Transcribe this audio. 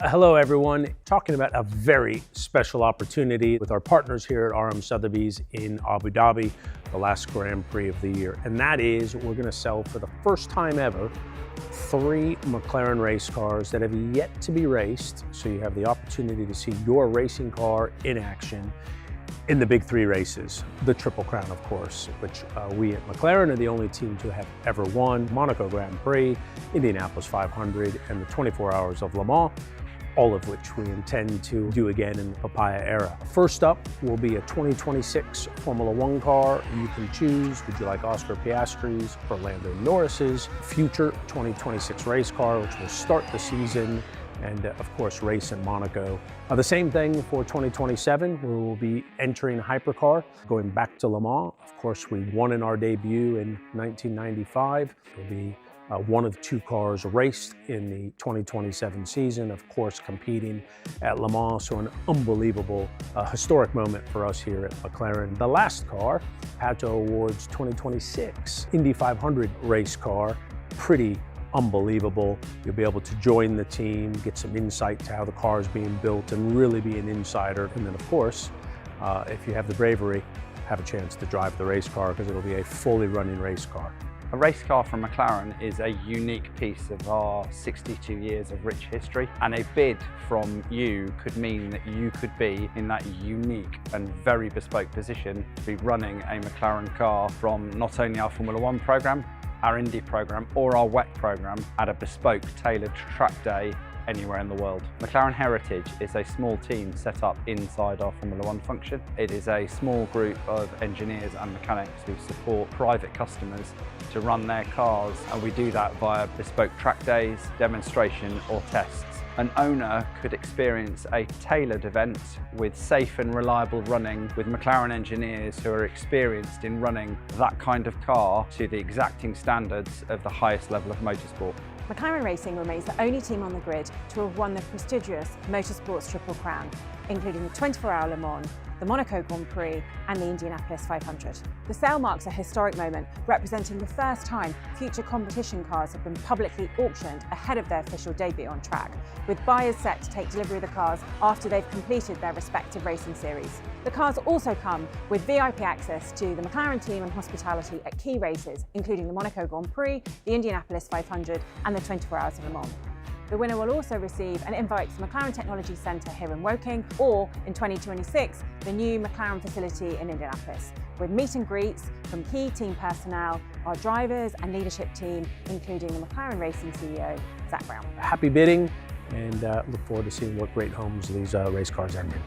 Hello everyone, talking about a very special opportunity with our partners here at RM Sotheby's in Abu Dhabi, the last Grand Prix of the year. And that is, we're going to sell for the first time ever 3 McLaren race cars that have yet to be raced. So you have the opportunity to see your racing car in action in the big 3 races. The Triple Crown, of course, which we at McLaren are the only team to have ever won. Monaco Grand Prix, Indianapolis 500, and the 24 Hours of Le Mans, all of which we intend to do again in the papaya era. First up will be a 2026 Formula 1 car. You can choose, would you like Oscar Piastri's or Lando Norris's future 2026 race car, which will start the season and of course race in Monaco. The same thing for 2027, where we'll be entering Hypercar, going back to Le Mans. Of course, we won in our debut in 1995. It'll be one of 2 cars raced in the 2027 season, of course competing at Le Mans, so an unbelievable historic moment for us here at McLaren. The last car, Pato Awards 2026 Indy 500 race car, pretty unbelievable. You'll be able to join the team, get some insight to how the car is being built, and really be an insider. And then of course, if you have the bravery, have a chance to drive the race car, because it'll be a fully running race car. A race car from McLaren is a unique piece of our 62 years of rich history, and a bid from you could mean that you could be in that unique and very bespoke position to be running a McLaren car from not only our Formula 1 programme, our Indy programme or our WEC programme at a bespoke tailored track day anywhere in the world. McLaren Heritage is a small team set up inside our Formula 1 function. It is a small group of engineers and mechanics who support private customers to run their cars, and we do that via bespoke track days, demonstration or tests. An owner could experience a tailored event with safe and reliable running with McLaren engineers who are experienced in running that kind of car to the exacting standards of the highest level of motorsport. McLaren Racing remains the only team on the grid to have won the prestigious Motorsports Triple Crown, including the 24-hour Le Mans, the Monaco Grand Prix and the Indianapolis 500. The sale marks a historic moment, representing the first time future competition cars have been publicly auctioned ahead of their official debut on track, with buyers set to take delivery of the cars after they've completed their respective racing series. The cars also come with VIP access to the McLaren team and hospitality at key races, including the Monaco Grand Prix, the Indianapolis 500 and the 24 Hours of Le Mans. The winner will also receive an invite to the McLaren Technology Centre here in Woking, or in 2026, the new McLaren facility in Indianapolis, with meet and greets from key team personnel, our drivers and leadership team, including the McLaren Racing CEO, Zach Brown. Happy bidding, and look forward to seeing what great homes these race cars end in.